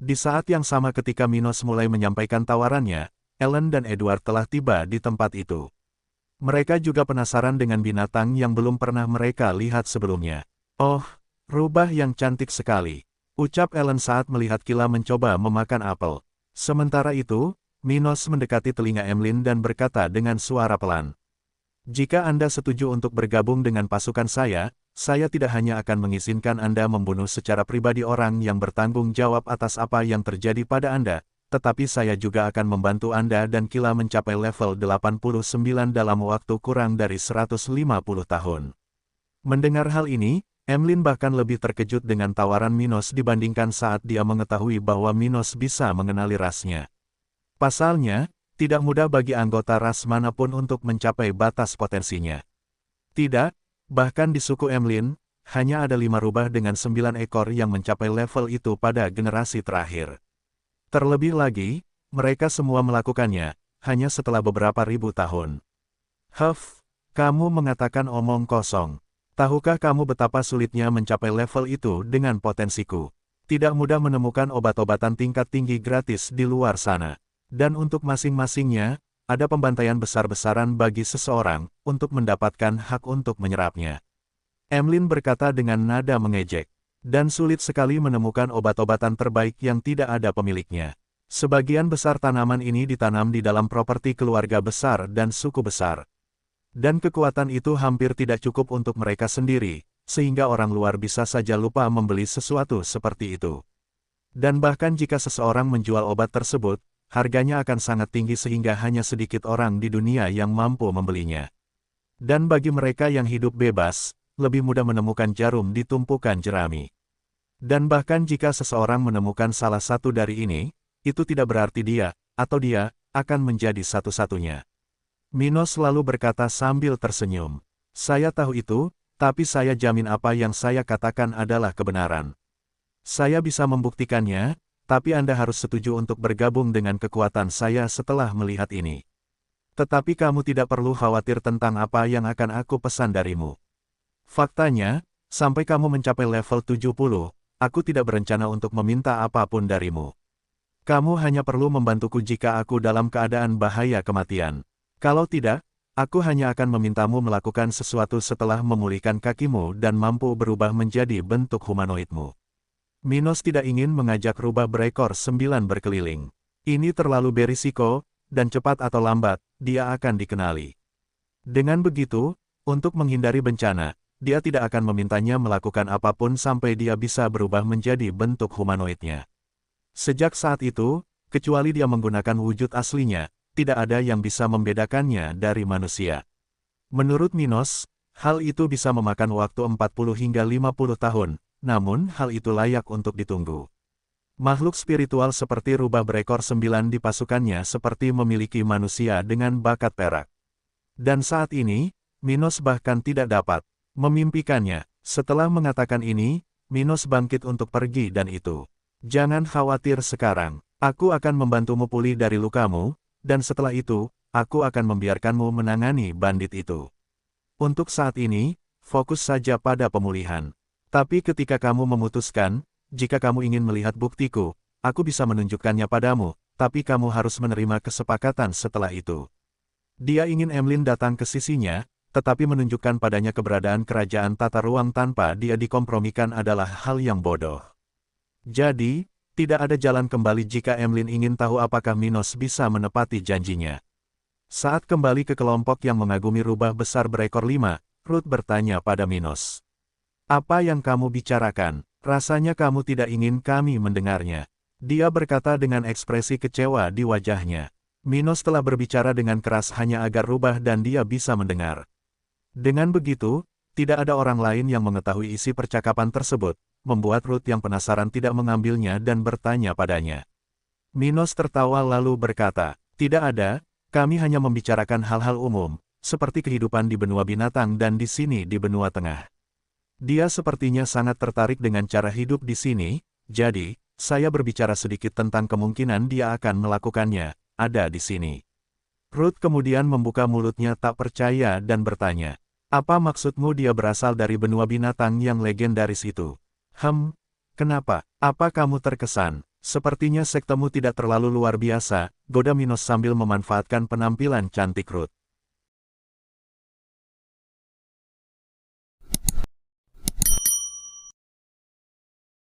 Di saat yang sama ketika Minos mulai menyampaikan tawarannya, Ellen dan Edward telah tiba di tempat itu. Mereka juga penasaran dengan binatang yang belum pernah mereka lihat sebelumnya. Oh, rubah yang cantik sekali, ucap Ellen saat melihat Kila mencoba memakan apel. Sementara itu, Minos mendekati telinga Emlyn dan berkata dengan suara pelan. Jika Anda setuju untuk bergabung dengan pasukan saya tidak hanya akan mengizinkan Anda membunuh secara pribadi orang yang bertanggung jawab atas apa yang terjadi pada Anda, tetapi saya juga akan membantu Anda dan Kila mencapai level 89 dalam waktu kurang dari 150 tahun. Mendengar hal ini, Emlyn bahkan lebih terkejut dengan tawaran Minos dibandingkan saat dia mengetahui bahwa Minos bisa mengenali rasnya. Pasalnya, tidak mudah bagi anggota ras manapun untuk mencapai batas potensinya. Tidak, bahkan di suku Emlyn, hanya ada 5 rubah dengan 9 ekor yang mencapai level itu pada generasi terakhir. Terlebih lagi, mereka semua melakukannya, hanya setelah beberapa ribu tahun. Huff, kamu mengatakan omong kosong. Tahukah kamu betapa sulitnya mencapai level itu dengan potensiku? Tidak mudah menemukan obat-obatan tingkat tinggi gratis di luar sana. Dan untuk masing-masingnya, ada pembantaian besar-besaran bagi seseorang untuk mendapatkan hak untuk menyerapnya. Emlyn berkata dengan nada mengejek. Dan sulit sekali menemukan obat-obatan terbaik yang tidak ada pemiliknya. Sebagian besar tanaman ini ditanam di dalam properti keluarga besar dan suku besar. Dan kekuatan itu hampir tidak cukup untuk mereka sendiri, sehingga orang luar bisa saja lupa membeli sesuatu seperti itu. Dan bahkan jika seseorang menjual obat tersebut, harganya akan sangat tinggi sehingga hanya sedikit orang di dunia yang mampu membelinya. Dan bagi mereka yang hidup bebas, lebih mudah menemukan jarum di tumpukan jerami. Dan bahkan jika seseorang menemukan salah satu dari ini, itu tidak berarti dia, atau dia, akan menjadi satu-satunya. Minos selalu berkata sambil tersenyum. Saya tahu itu, tapi saya jamin apa yang saya katakan adalah kebenaran. Saya bisa membuktikannya, tapi Anda harus setuju untuk bergabung dengan kekuatan saya setelah melihat ini. Tetapi kamu tidak perlu khawatir tentang apa yang akan aku pesan darimu. Faktanya, sampai kamu mencapai level 70, aku tidak berencana untuk meminta apapun darimu. Kamu hanya perlu membantuku jika aku dalam keadaan bahaya kematian. Kalau tidak, aku hanya akan memintamu melakukan sesuatu setelah memulihkan kakimu dan mampu berubah menjadi bentuk humanoidmu. Minos tidak ingin mengajak rubah berekor 9 berkeliling. Ini terlalu berisiko, dan cepat atau lambat, dia akan dikenali. Dengan begitu, untuk menghindari bencana, dia tidak akan memintanya melakukan apapun sampai dia bisa berubah menjadi bentuk humanoidnya. Sejak saat itu, kecuali dia menggunakan wujud aslinya, tidak ada yang bisa membedakannya dari manusia. Menurut Minos, hal itu bisa memakan waktu 40 hingga 50 tahun, namun hal itu layak untuk ditunggu. Makhluk spiritual seperti rubah berekor 9 di pasukannya seperti memiliki manusia dengan bakat perak. Dan saat ini, Minos bahkan tidak dapat memimpikannya. Setelah mengatakan ini, Minos bangkit untuk pergi dan itu. Jangan khawatir sekarang, aku akan membantumu pulih dari lukamu, dan setelah itu, aku akan membiarkanmu menangani bandit itu. Untuk saat ini, fokus saja pada pemulihan. Tapi ketika kamu memutuskan, jika kamu ingin melihat buktiku, aku bisa menunjukkannya padamu, tapi kamu harus menerima kesepakatan setelah itu. Dia ingin Emlyn datang ke sisinya, tetapi menunjukkan padanya keberadaan kerajaan tata ruang tanpa dia dikompromikan adalah hal yang bodoh. Jadi, tidak ada jalan kembali jika Emlyn ingin tahu apakah Minos bisa menepati janjinya. Saat kembali ke kelompok yang mengagumi rubah besar berekor 5, Ruth bertanya pada Minos. Apa yang kamu bicarakan? Rasanya kamu tidak ingin kami mendengarnya. Dia berkata dengan ekspresi kecewa di wajahnya. Minos telah berbicara dengan keras hanya agar rubah dan dia bisa mendengar. Dengan begitu, tidak ada orang lain yang mengetahui isi percakapan tersebut, membuat Ruth yang penasaran tidak mengambilnya dan bertanya padanya. Minos tertawa lalu berkata, tidak ada, kami hanya membicarakan hal-hal umum, seperti kehidupan di benua binatang dan di sini di benua tengah. Dia sepertinya sangat tertarik dengan cara hidup di sini, jadi, saya berbicara sedikit tentang kemungkinan dia akan melakukannya, ada di sini. Ruth kemudian membuka mulutnya tak percaya dan bertanya, apa maksudmu dia berasal dari benua binatang yang legendaris itu? Kenapa? Apa kamu terkesan? Sepertinya sektemu tidak terlalu luar biasa, goda Minos sambil memanfaatkan penampilan cantik Ruth.